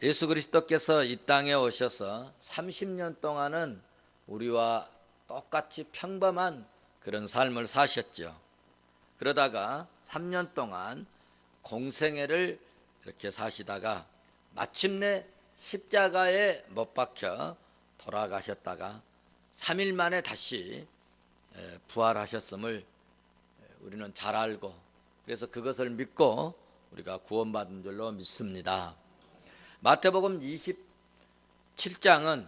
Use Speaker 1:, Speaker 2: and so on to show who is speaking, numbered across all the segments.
Speaker 1: 예수 그리스도께서 이 땅에 오셔서 30년 동안은 우리와 똑같이 평범한 그런 삶을 사셨죠. 그러다가 3년 동안 공생애를 이렇게 사시다가 마침내 십자가에 못 박혀 돌아가셨다가 3일 만에 다시 부활하셨음을 우리는 잘 알고, 그래서 그것을 믿고 우리가 구원받은 줄로 믿습니다. 마태복음 27장은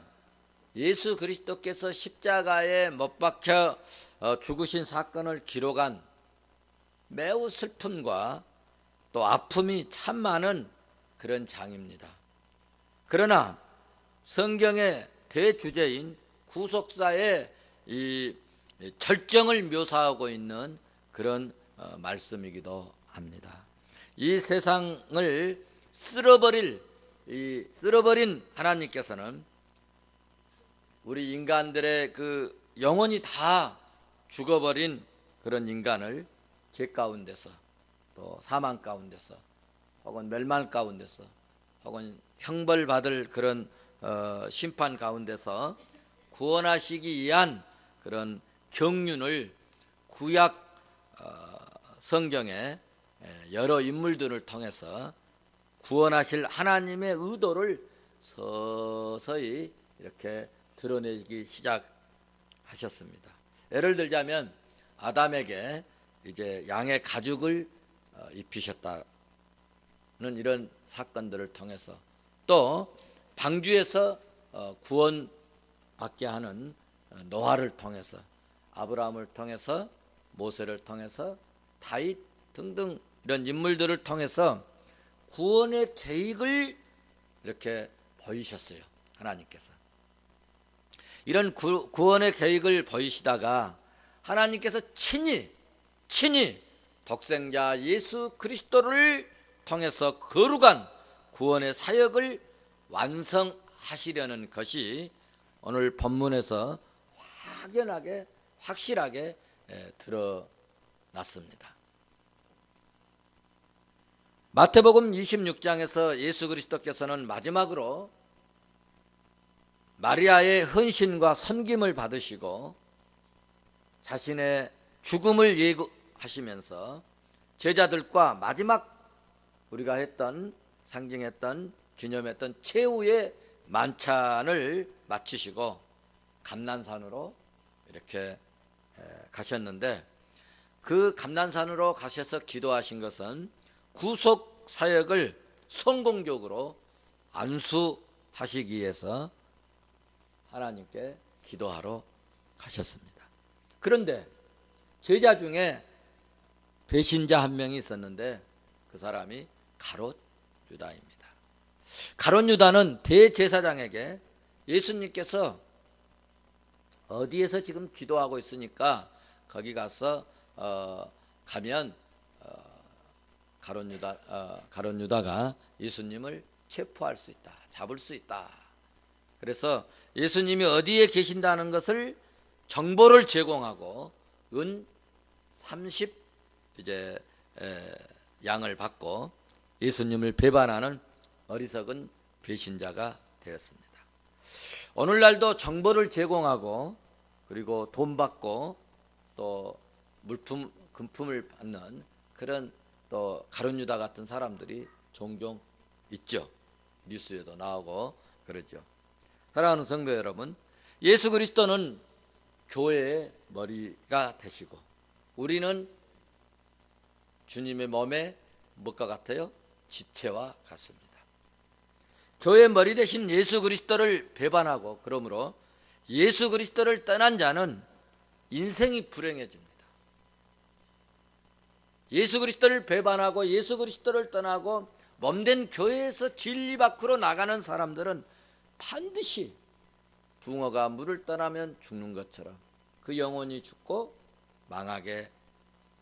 Speaker 1: 예수 그리스도께서 십자가에 못 박혀 죽으신 사건을 기록한 매우 슬픔과 또 아픔이 참 많은 그런 장입니다. 그러나 성경의 대주제인 구속사의 이 절정을 묘사하고 있는 그런 말씀이기도 합니다. 이 세상을 쓸어버린 하나님께서는 우리 인간들의 그 영혼이 다 죽어버린 그런 인간을 죄 가운데서, 또 사망 가운데서, 혹은 멸망 가운데서, 혹은 형벌받을 그런 심판 가운데서 구원하시기 위한 그런 경륜을 구약 성경의 여러 인물들을 통해서 구원하실 하나님의 의도를 서서히 이렇게 드러내기 시작하셨습니다. 예를 들자면 아담에게 이제 양의 가죽을 입히셨다는 이런 사건들을 통해서, 또 방주에서 구원받게 하는 노아를 통해서, 아브라함을 통해서, 모세를 통해서, 다윗 등등 이런 인물들을 통해서 구원의 계획을 이렇게 보이셨어요. 하나님께서 이런 구원의 계획을 보이시다가 하나님께서 친히 독생자 예수 그리스도를 통해서 거룩한 구원의 사역을 완성하시려는 것이 오늘 본문에서 확실하게 드러났습니다. 마태복음 26장에서 예수 그리스도께서는 마지막으로 마리아의 헌신과 섬김을 받으시고 자신의 죽음을 예고하시면서 제자들과 마지막 우리가 상징했던 기념했던 최후의 만찬을 마치시고 감난산으로 이렇게 가셨는데, 그 감난산으로 가셔서 기도하신 것은 구속 사역을 성공적으로 안수하시기 위해서 하나님께 기도하러 가셨습니다. 그런데 제자 중에 배신자 한 명이 있었는데 그 사람이 가롯 유다입니다. 가롯 유다는 대제사장에게 예수님께서 어디에서 지금 기도하고 있으니까 거기 가서 가면 가롯 유다가 예수님을 체포할 수 있다, 잡을 수 있다. 그래서 예수님이 어디에 계신다는 것을 정보를 제공하고 은 30 양을 받고 예수님을 배반하는 어리석은 배신자가 되었습니다. 오늘날도 정보를 제공하고 그리고 돈 받고 또 금품을 받는 그런 또 가룟 유다 같은 사람들이 종종 있죠. 뉴스에도 나오고 그러죠. 사랑하는 성도 여러분, 예수 그리스도는 교회의 머리가 되시고 우리는 주님의 몸에 무엇과 같아요? 지체와 같습니다. 교회의 머리 되신 예수 그리스도를 배반하고 그러므로 예수 그리스도를 떠난 자는 인생이 불행해집니다. 예수 그리스도를 배반하고 예수 그리스도를 떠나고 몸된 교회에서 진리 밖으로 나가는 사람들은 반드시 붕어가 물을 떠나면 죽는 것처럼 그 영혼이 죽고 망하게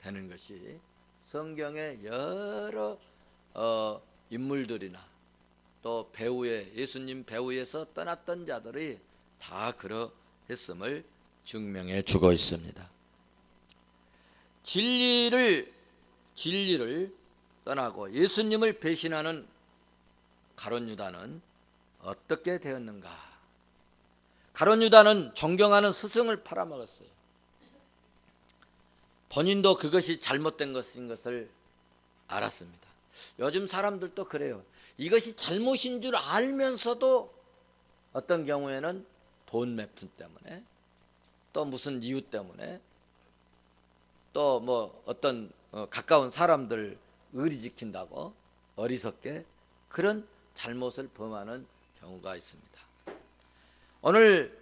Speaker 1: 되는 것이 성경의 여러 인물들이나 또 예수님 배후에서 떠났던 자들이 다 그러했음을 증명해 주고 있습니다. 진리를 떠나고 예수님을 배신하는 가룟 유다는 어떻게 되었는가? 가룟 유다는 존경하는 스승을 팔아먹었어요. 본인도 그것이 잘못된 것인 것을 알았습니다. 요즘 사람들도 그래요. 이것이 잘못인 줄 알면서도 어떤 경우에는 돈 매품 때문에, 또 무슨 이유 때문에, 또 뭐 어떤 가까운 사람들 의리 지킨다고 어리석게 그런 잘못을 범하는 경우가 있습니다. 오늘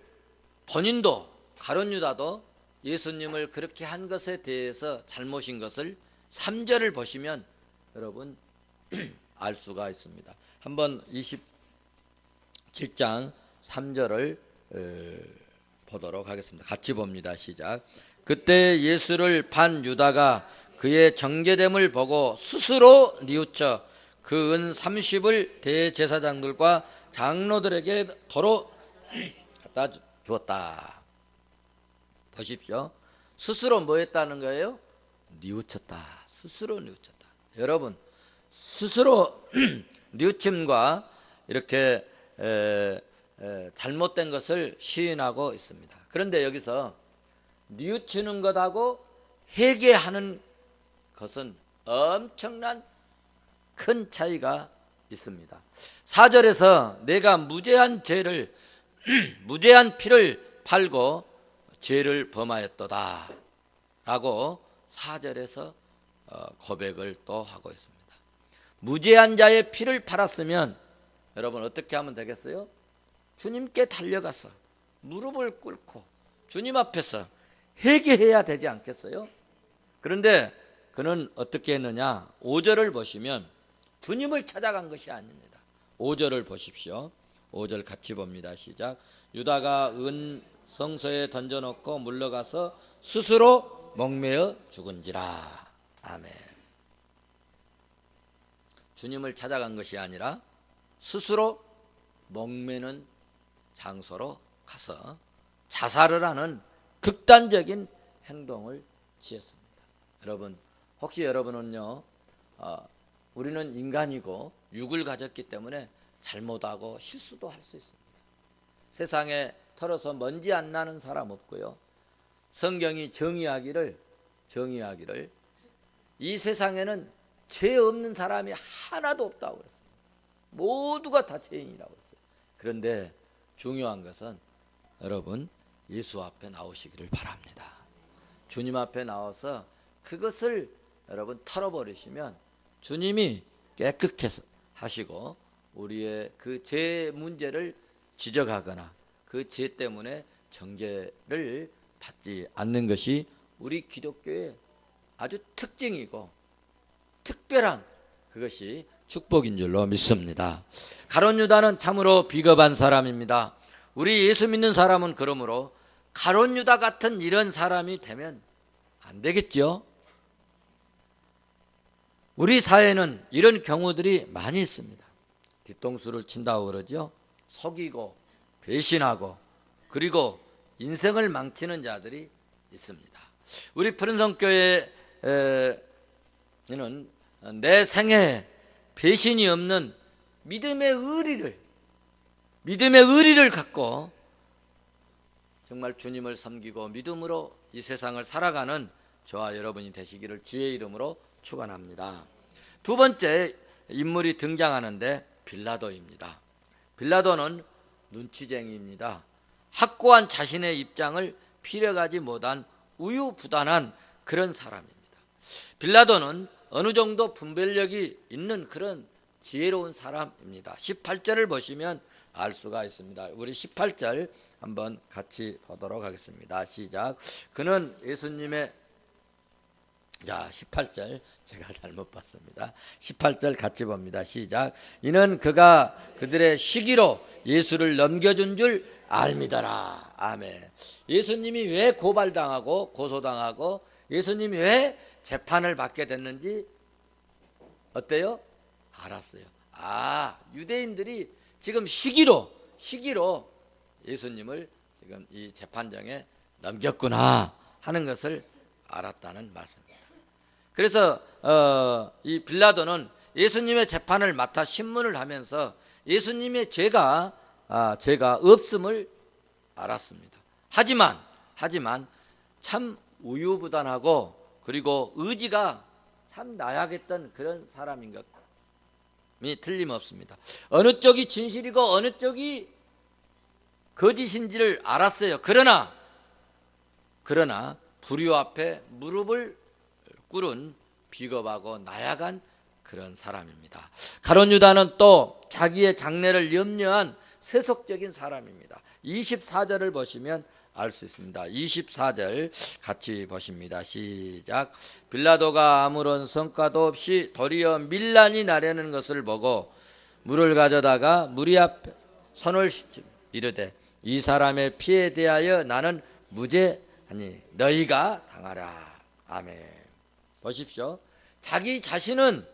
Speaker 1: 본인도 가룟 유다도 예수님을 그렇게 한 것에 대해서 잘못인 것을 3절을 보시면 여러분 알 수가 있습니다. 한번 27장 3절을 보도록 하겠습니다. 같이 봅니다. 시작. 그때 예수를 판 유다가 그의 정죄됨을 보고 스스로 뉘우쳐 그 은 30을 대제사장들과 장로들에게 도로 갖다 주었다. 보십시오. 스스로 뭐 했다는 거예요? 뉘우쳤다. 스스로 뉘우쳤다. 여러분, 스스로 뉘우침과 이렇게 잘못된 것을 시인하고 있습니다. 그런데 여기서 뉘우치는 것하고 회개하는 것은 엄청난 큰 차이가 있습니다. 4절에서 내가 무죄한 무죄한 피를 팔고 죄를 범하였도다 라고 4절에서 고백을 또 하고 있습니다. 무죄한 자의 피를 팔았으면 여러분 어떻게 하면 되겠어요? 주님께 달려가서 무릎을 꿇고 주님 앞에서 회개해야 되지 않겠어요? 그런데 그는 어떻게 했느냐? 5절을 보시면 주님을 찾아간 것이 아닙니다. 5절을 보십시오. 5절 같이 봅니다. 시작. 유다가 은 성소에 던져놓고 물러가서 스스로 목매어 죽은지라. 아멘. 주님을 찾아간 것이 아니라 스스로 목매는 장소로 가서 자살을 하는 극단적인 행동을 취했습니다. 여러분, 혹시 여러분은요, 우리는 인간이고 육을 가졌기 때문에 잘못하고 실수도 할 수 있습니다. 세상에 털어서 먼지 안 나는 사람 없고요. 성경이 정의하기를 이 세상에는 죄 없는 사람이 하나도 없다고 그랬습니다. 모두가 다 죄인이라고 했어요. 그런데 중요한 것은 여러분 예수 앞에 나오시기를 바랍니다. 주님 앞에 나와서 그것을 여러분 털어버리시면 주님이 깨끗게 하시고 우리의 그 죄 문제를 지적하거나 그 죄 때문에 정죄를 받지 않는 것이 우리 기독교의 아주 특징이고 특별한 그것이 축복인 줄로 믿습니다. 가룟 유다는 참으로 비겁한 사람입니다. 우리 예수 믿는 사람은 그러므로 가룟 유다 같은 이런 사람이 되면 안 되겠죠. 우리 사회는 이런 경우들이 많이 있습니다. 뒤통수를 친다고 그러죠. 속이고 배신하고 그리고 인생을 망치는 자들이 있습니다. 우리 푸른성교회는 내 생에 배신이 없는 믿음의 의리를 갖고 정말 주님을 섬기고 믿음으로 이 세상을 살아가는 저와 여러분이 되시기를 주의 이름으로 축원합니다. 두 번째 인물이 등장하는데 빌라도입니다. 빌라도는 눈치쟁이입니다. 확고한 자신의 입장을 피력하지 못한 우유부단한 그런 사람입니다. 빌라도는 어느 정도 분별력이 있는 그런 지혜로운 사람입니다. 18절을 보시면 알 수가 있습니다. 우리 18절 한번 같이 보도록 하겠습니다. 시작. 그는 예수님의 18절 제가 잘못 봤습니다. 18절 같이 봅니다. 시작. 이는 그가 그들의 시기로 예수를 넘겨준 줄 알미더라. 아멘. 예수님이 왜 고발당하고 고소당하고 예수님이 왜 재판을 받게 됐는지 어때요? 알았어요. 유대인들이 지금 시기로 예수님을 지금 이 재판정에 넘겼구나 하는 것을 알았다는 말씀입니다. 그래서 이 빌라도는 예수님의 재판을 맡아 신문을 하면서 예수님의 죄가 없음을 알았습니다. 하지만 참 우유부단하고 그리고 의지가 참 나약했던 그런 사람인 것이 틀림없습니다. 어느 쪽이 진실이고 어느 쪽이 거짓인지를 알았어요. 그러나 불의와 앞에 무릎을 꿇은 비겁하고 나약한 그런 사람입니다. 가룟 유다는 또 자기의 장래를 염려한 세속적인 사람입니다. 24절을 보시면 알 수 있습니다. 24절 같이 보십니다. 시작. 빌라도가 아무런 성과도 없이 도리어 밀란이 나려는 것을 보고 물을 가져다가 무리 앞에 손을 씻고 이르되 이 사람의 피에 대하여 나는 무죄하니 너희가 당하라. 아멘. 보십시오. 자기 자신은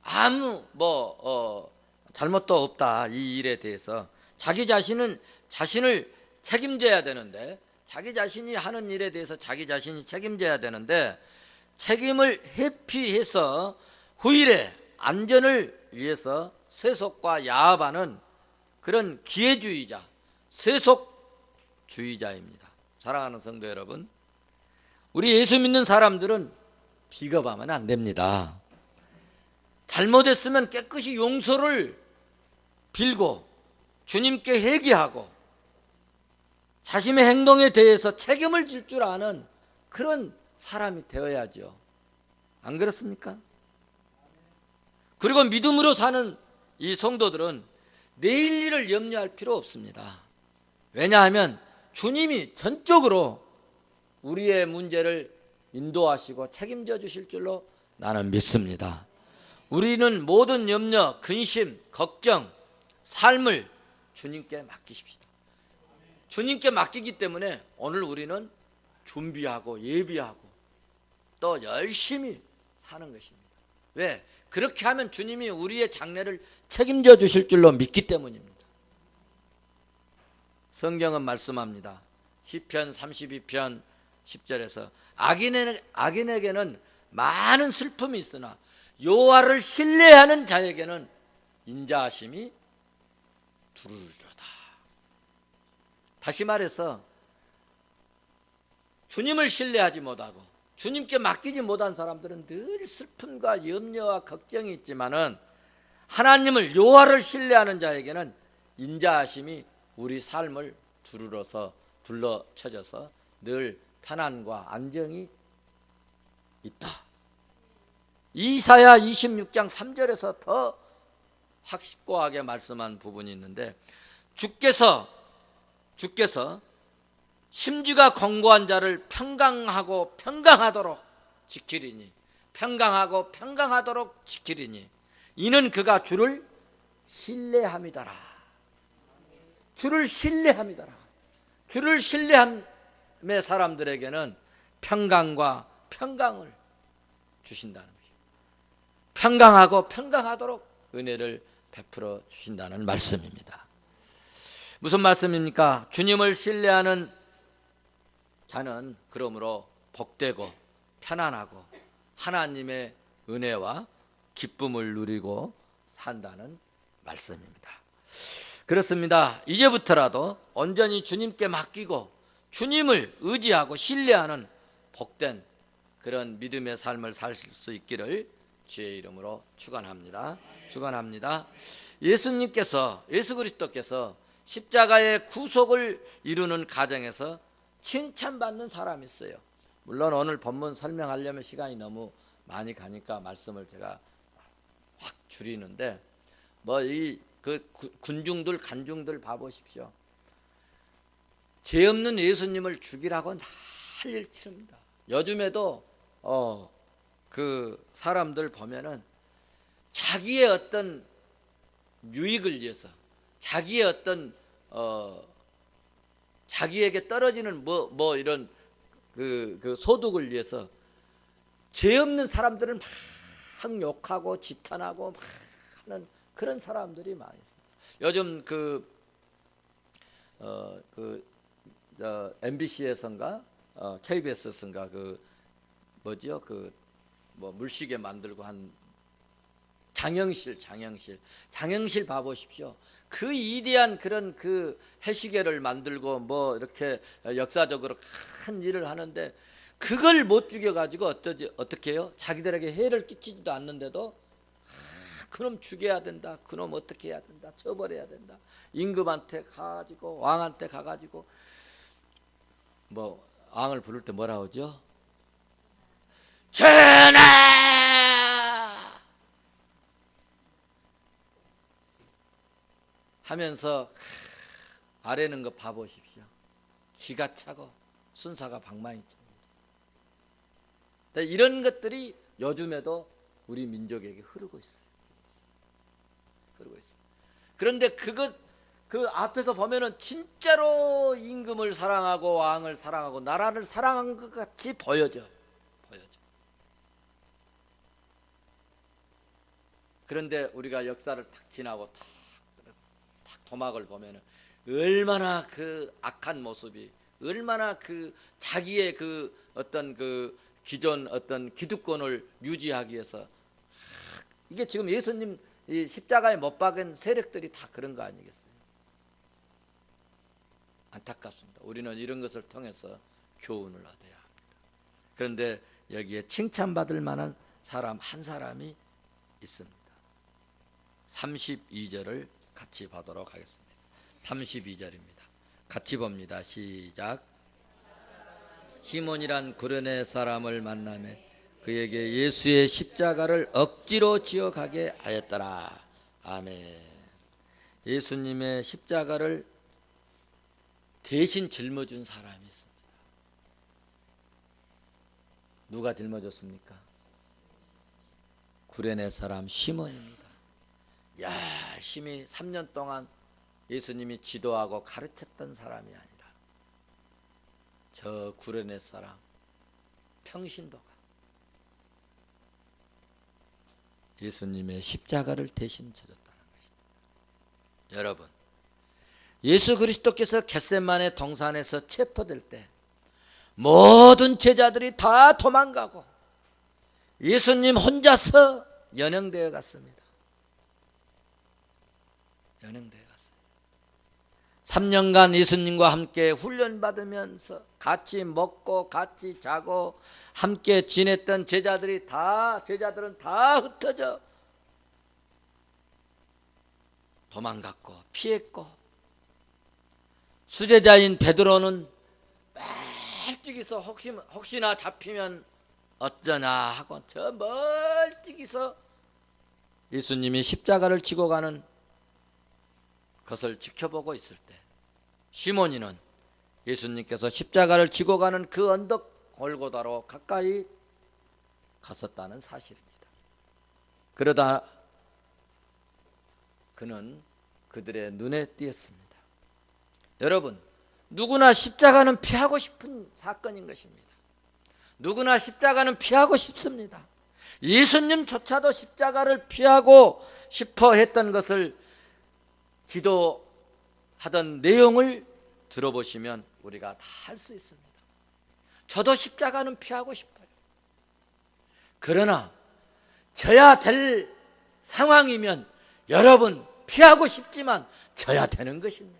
Speaker 1: 아무 잘못도 없다. 이 일에 대해서 자기 자신을 책임져야 되는데, 자기 자신이 하는 일에 대해서 자기 자신이 책임져야 되는데, 책임을 회피해서 후일의 안전을 위해서 세속과 야합하는 그런 기회주의자, 세속주의자입니다. 사랑하는 성도 여러분, 우리 예수 믿는 사람들은 비겁하면 안 됩니다. 잘못했으면 깨끗이 용서를 빌고 주님께 회개하고 자신의 행동에 대해서 책임을 질 줄 아는 그런 사람이 되어야죠. 안 그렇습니까? 그리고 믿음으로 사는 이 성도들은 내일 일을 염려할 필요 없습니다. 왜냐하면 주님이 전적으로 우리의 문제를 인도하시고 책임져 주실 줄로 나는 믿습니다. 우리는 모든 염려, 근심, 걱정, 삶을 주님께 맡기십시다. 주님께 맡기기 때문에 오늘 우리는 준비하고 예비하고 또 열심히 사는 것입니다. 왜? 그렇게 하면 주님이 우리의 장래를 책임져 주실 줄로 믿기 때문입니다. 성경은 말씀합니다. 시편 32편 10절에서 악인에게는 많은 슬픔이 있으나 여호와를 신뢰하는 자에게는 인자하심이 두루리로다. 다시 말해서 주님을 신뢰하지 못하고 주님께 맡기지 못한 사람들은 늘 슬픔과 염려와 걱정이 있지만은 하나님을 여호와를 신뢰하는 자에게는 인자하심이 우리 삶을 둘러쳐져서 늘 편안과 안정이 있다. 이사야 26장 3절에서 더 확고하게 말씀한 부분이 있는데 주께서 심지가 견고한 자를 평강하고 평강하도록 지키리니 이는 그가 주를 신뢰함이더라. 주를 신뢰함의 사람들에게는 평강과 평강을 주신다는 것입니다. 평강하고 평강하도록 은혜를 베풀어 주신다는 말씀입니다. 무슨 말씀입니까? 주님을 신뢰하는 자는 그러므로 복되고 편안하고 하나님의 은혜와 기쁨을 누리고 산다는 말씀입니다. 그렇습니다. 이제부터라도 온전히 주님께 맡기고 주님을 의지하고 신뢰하는 복된 그런 믿음의 삶을 살 수 있기를 주의 이름으로 축원합니다. 예수 그리스도께서 십자가의 구속을 이루는 과정에서 칭찬받는 사람이 있어요. 물론 오늘 본문 설명하려면 시간이 너무 많이 가니까 말씀을 제가 확 줄이는데 군중들 간중들 봐보십시오. 죄 없는 예수님을 죽이라고 난리를 치릅니다. 요즘에도 그 사람들 보면은 자기의 어떤 유익을 위해서 자기의 어떤 자기에게 떨어지는 이런 그 소득을 위해서 죄 없는 사람들은 막 욕하고 지탄하고 막 하는 그런 사람들이 많이 있습니다. 요즘 MBC에선가 KBS에선가 뭐 물시계 만들고 한 장영실 봐보십시오. 그 위대한 그런 그 해시계를 만들고 뭐 이렇게 역사적으로 큰 일을 하는데 그걸 못 죽여가지고 어떻게 해요? 자기들에게 해를 끼치지도 않는데도 그놈 죽여야 된다, 그놈 어떻게 해야 된다, 처벌해야 된다. 임금한테 가가지고 왕한테 가가지고 뭐 왕을 부를 때 뭐라 하죠? 전하! 하면서 아래는 거 봐보십시오. 기가 차고 순사가 방망이 칩니다. 이런 것들이 요즘에도 우리 민족에게 흐르고 있어요. 그런데 그 앞에서 보면은 진짜로 임금을 사랑하고 왕을 사랑하고 나라를 사랑한 것 같이 보여져. 그런데 우리가 역사를 탁 지나고 탁 도막을 보면은 얼마나 그 악한 모습이, 얼마나 그 자기의 그 어떤 그 기존 어떤 기득권을 유지하기 위해서, 이게 지금 예수님 이 십자가에 못 박은 세력들이 다 그런 거 아니겠어요? 안타깝습니다. 우리는 이런 것을 통해서 교훈을 얻어야 합니다. 그런데 여기에 칭찬받을 만한 사람 한 사람이 있습니다. 32절을 같이 보도록 하겠습니다. 32절입니다. 같이 봅니다. 시작. 시몬이란 구레네 사람을 만나매 그에게 예수의 십자가를 억지로 지어가게 하였더라. 아멘. 예수님의 십자가를 대신 짊어준 사람이 있습니다. 누가 짊어졌습니까? 구레네 사람 시몬입니다. 열심히 3년 동안 예수님이 지도하고 가르쳤던 사람이 아니라 저 구레네 사람 평신도가 예수님의 십자가를 대신 져줬다는 것입니다. 여러분, 예수 그리스도께서 겟세마네 동산에서 체포될 때 모든 제자들이 다 도망가고 예수님 혼자서 연행되어 갔습니다. 3년간 예수님과 함께 훈련받으면서 같이 먹고 같이 자고 함께 지냈던 제자들은 다 흩어져 도망갔고 피했고, 수제자인 베드로는 멀찍이서 혹시나 잡히면 어쩌나 하고 저 멀찍이서 예수님이 십자가를 지고 가는 것을 지켜보고 있을 때, 시몬이는 예수님께서 십자가를 지고 가는 그 언덕 골고다로 가까이 갔었다는 사실입니다. 그러다 그는 그들의 눈에 띄었습니다. 여러분, 누구나 십자가는 피하고 싶은 사건인 것입니다. 누구나 십자가는 피하고 싶습니다. 예수님조차도 십자가를 피하고 싶어 했던 것을 기도하던 내용을 들어보시면 우리가 다 할 수 있습니다. 저도 십자가는 피하고 싶어요. 그러나 져야 될 상황이면 여러분 피하고 싶지만 져야 되는 것입니다.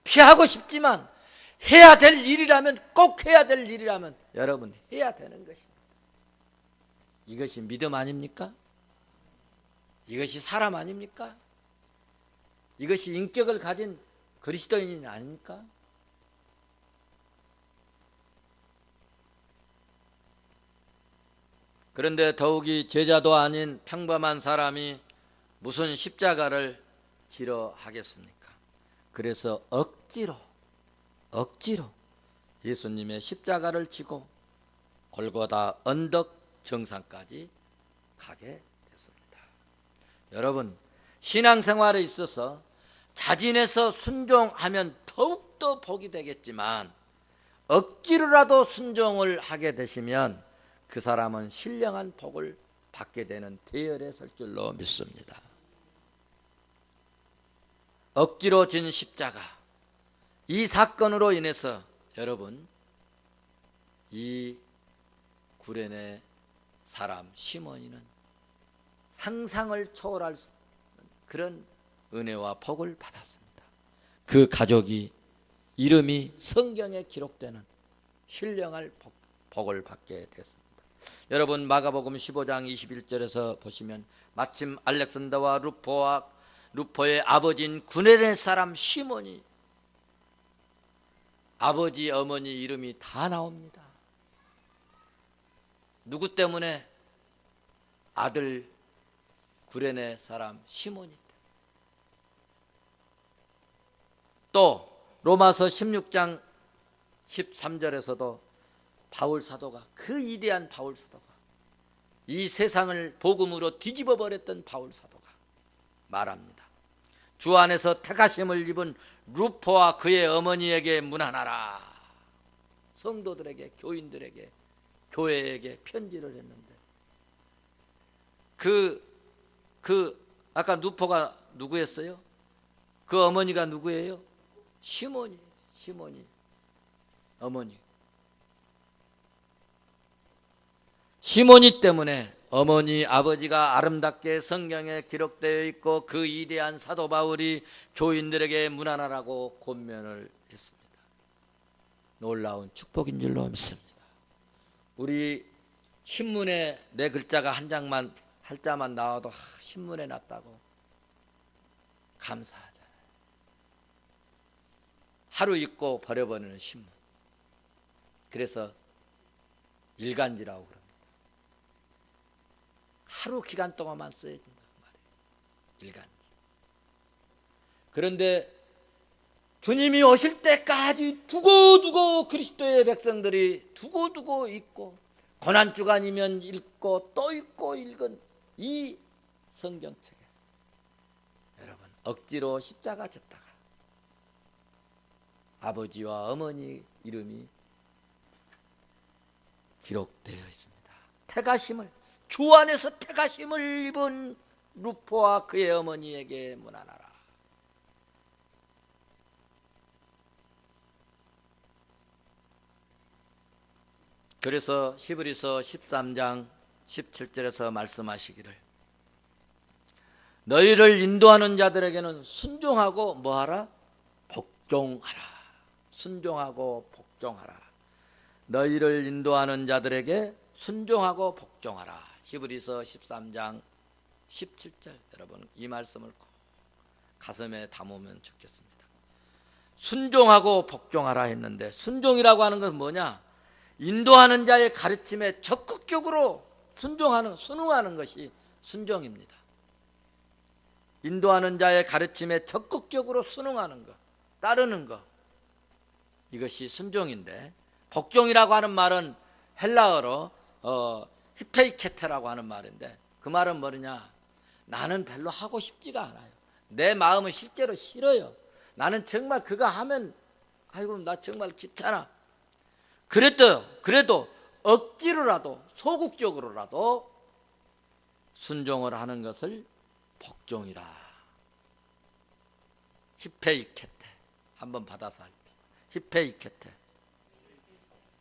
Speaker 1: 피하고 싶지만 해야 될 일이라면, 꼭 해야 될 일이라면 여러분 해야 되는 것입니다. 이것이 믿음 아닙니까? 이것이 사람 아닙니까? 이것이 인격을 가진 그리스도인 아닙니까? 그런데 더욱이 제자도 아닌 평범한 사람이 무슨 십자가를 지러 하겠습니까? 그래서 억지로 예수님의 십자가를 지고 골고다 언덕 정상까지 가게 됐습니다. 여러분, 신앙생활에 있어서 자진해서 순종하면 더욱더 복이 되겠지만 억지로라도 순종을 하게 되시면 그 사람은 신령한 복을 받게 되는 대열에 설 줄로 믿습니다. 억지로 진 십자가, 이 사건으로 인해서 여러분, 이 구레네 사람 시몬이는 상상을 초월할 그런 은혜와 복을 받았습니다. 그 가족이 이름이 성경에 기록되는 신령할 복을 받게 됐습니다. 여러분 마가복음 15장 21절에서 보시면 마침 알렉산더와 루포의 아버지인 구레네 사람 시몬이 아버지 어머니 이름이 다 나옵니다. 누구 때문에? 아들 구레네 사람 시몬이 때문에. 또 로마서 16장 13절에서도 바울 사도가, 그 위대한 바울 사도가, 이 세상을 복음으로 뒤집어 버렸던 바울 사도가 말합니다. 주 안에서 택하심을 입은 루포와 그의 어머니에게 문안하라. 성도들에게, 교인들에게, 교회에게 편지를 했는데 아까 루포가 누구였어요? 그 어머니가 누구예요? 시몬이 어머니. 시몬이 때문에 어머니 아버지가 아름답게 성경에 기록되어 있고 그 위대한 사도 바울이 교인들에게 문안하라고 권면을 했습니다. 놀라운 축복인 줄로 믿습니다. 우리 신문에 내 글자가 한 자만 나와도 신문에 났다고 감사하잖아요. 하루 읽고 버려버리는 신문. 그래서 일간지라고 그럽니다. 하루 기간 동안만 써야 된다고 말해요. 일간지. 그런데 주님이 오실 때까지 두고두고 그리스도의 백성들이 두고두고 읽고 고난주간이면 읽고 또 읽고 읽은 이 성경책에 여러분 억지로 십자가 졌다가 아버지와 어머니 이름이 기록되어 있습니다. 택하심을, 주 안에서 택하심을 입은 루포와 그의 어머니에게 문안하라. 그래서 히브리서 13장 17절에서 말씀하시기를 너희를 인도하는 자들에게는 순종하고 뭐하라? 복종하라. 순종하고 복종하라. 너희를 인도하는 자들에게 순종하고 복종하라. 히브리서 13장 17절. 여러분 이 말씀을 꼭 가슴에 담으면 좋겠습니다. 순종하고 복종하라 했는데 순종이라고 하는 것은 뭐냐? 인도하는 자의 가르침에 적극적으로 순응하는 것이 순종입니다. 인도하는 자의 가르침에 적극적으로 순응하는 것, 따르는 것, 이것이 순종인데, 복종이라고 하는 말은 헬라어로 히페이케테라고 하는 말인데, 그 말은 뭐냐? 나는 별로 하고 싶지가 않아요. 내 마음은 실제로 싫어요. 나는 정말 그거 하면 아이고 나 정말 귀찮아. 그래도 억지로라도 소극적으로라도 순종을 하는 것을 복종이라. 히페이케테 한번 받아서 하겠습니다. 히페이케테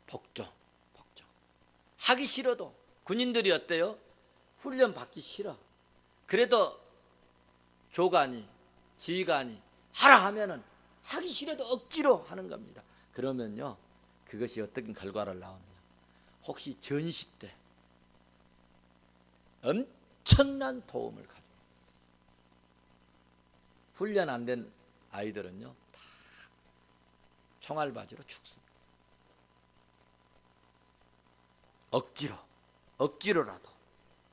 Speaker 1: 복종. 하기 싫어도 군인들이 어때요? 훈련 받기 싫어. 그래도 교관이 지휘관이 하라 하면은 하기 싫어도 억지로 하는 겁니다. 그러면요 그것이 어떤 결과를 낳느냐? 혹시 전시 때 엄청난 도움을 가져요. 훈련 안 된 아이들은요 다 총알바지로 죽습니다.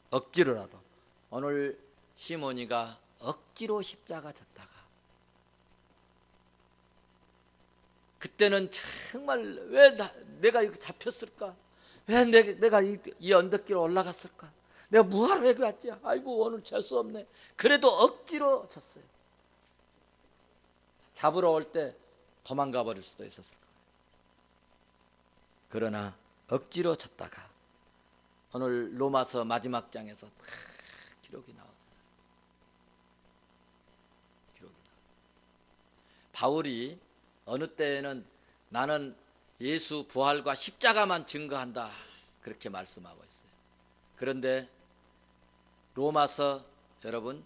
Speaker 1: 억지로라도 오늘 시몬이가 억지로 십자가 졌다가 그때는 정말 왜 내가 이렇게 잡혔을까? 왜 내가 이 언덕길 올라갔을까? 내가 뭐하러 여기 왔지? 아이고 오늘 재수 없네. 그래도 억지로 졌어요. 잡으러 올 때 도망가 버릴 수도 있었을 거예요. 그러나 억지로 졌다가 오늘 로마서 마지막 장에서 다 기록이 나오잖아요. 바울이 어느 때에는 나는 예수 부활과 십자가만 증거한다. 그렇게 말씀하고 있어요. 그런데 로마서 여러분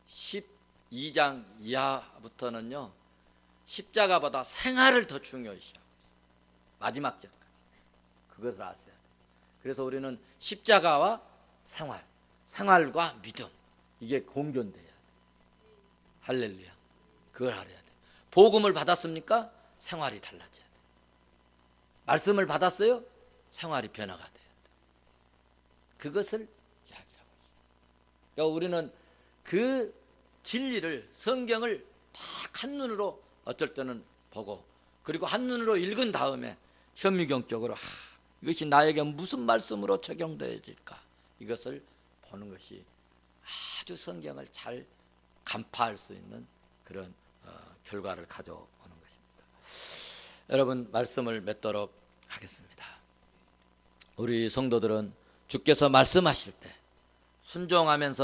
Speaker 1: 12장 이하부터는요, 십자가보다 생활을 더 중요시하고 있어요. 마지막 절까지. 그것을 아셔야 돼요. 그래서 우리는 십자가와 생활과 믿음, 이게 공존돼야 돼요. 할렐루야. 그걸 알아야 돼요. 복음을 받았습니까? 생활이 달라져야 돼요. 말씀을 받았어요? 생활이 변화가 돼야 돼요. 그것을 이야기하고 있어요. 그러니까 우리는 그 진리를, 성경을 딱 한눈으로 어떨 때는 보고, 그리고 한눈으로 읽은 다음에 현미경적으로 이것이 나에게 무슨 말씀으로 적용되어질까, 이것을 보는 것이 아주 성경을 잘 간파할 수 있는 그런 결과를 가져오는 것입니다. 여러분, 말씀을 맺도록 하겠습니다. 우리 성도들은 주께서 말씀하실 때 순종하면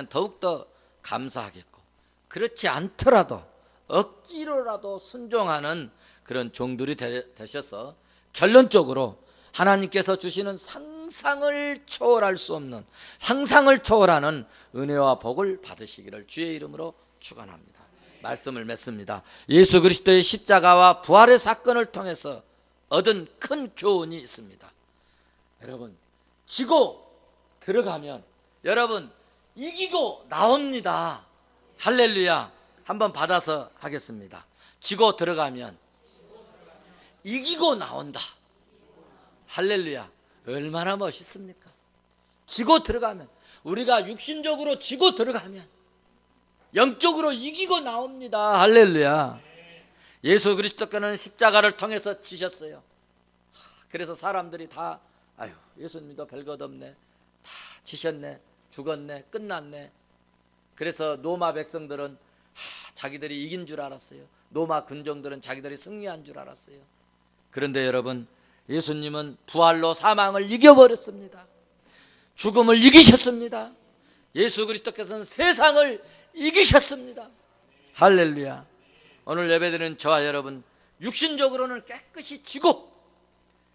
Speaker 1: 더욱더 감사하겠고, 그렇지 않더라도 억지로라도 순종하는 그런 종들이 되셔서 결론적으로 하나님께서 주시는 상상을 초월할 수 없는, 상상을 초월하는 은혜와 복을 받으시기를 주의 이름으로 축원합니다. 말씀을 맺습니다. 예수 그리스도의 십자가와 부활의 사건을 통해서 얻은 큰 교훈이 있습니다. 여러분, 지고 들어가면 여러분 이기고 나옵니다. 할렐루야. 한번 받아서 하겠습니다. 지고 들어가면 이기고 나온다. 할렐루야. 얼마나 멋있습니까? 지고 들어가면, 우리가 육신적으로 지고 들어가면 영적으로 이기고 나옵니다. 할렐루야. 예수 그리스도께는 십자가를 통해서 지셨어요. 그래서 사람들이 다 예수님도 별것 없네, 다 지셨네, 죽었네, 끝났네. 그래서 로마 백성들은 자기들이 이긴 줄 알았어요. 로마 군정들은 자기들이 승리한 줄 알았어요. 그런데 여러분, 예수님은 부활로 사망을 이겨버렸습니다. 죽음을 이기셨습니다. 예수 그리스도께서는 세상을 이기셨습니다. 할렐루야. 오늘 예배드리는 저와 여러분, 육신적으로는 깨끗이 지고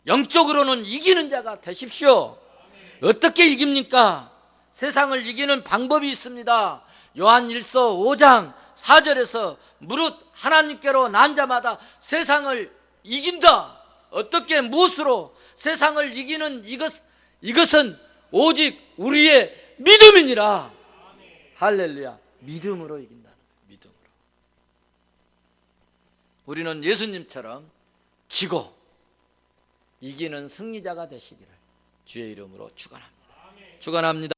Speaker 1: 영적으로는 이기는 자가 되십시오. 어떻게 이깁니까? 세상을 이기는 방법이 있습니다. 요한 1서 5장 4절에서 무릇 하나님께로 난 자마다 세상을 이긴다. 어떻게, 무엇으로? 세상을 이기는 이것은 오직 우리의 믿음이니라. 할렐루야. 믿음으로 이긴다는 거예요. 믿음으로. 우리는 예수님처럼 지고 이기는 승리자가 되시기를 주의 이름으로 축원합니다. 축원합니다.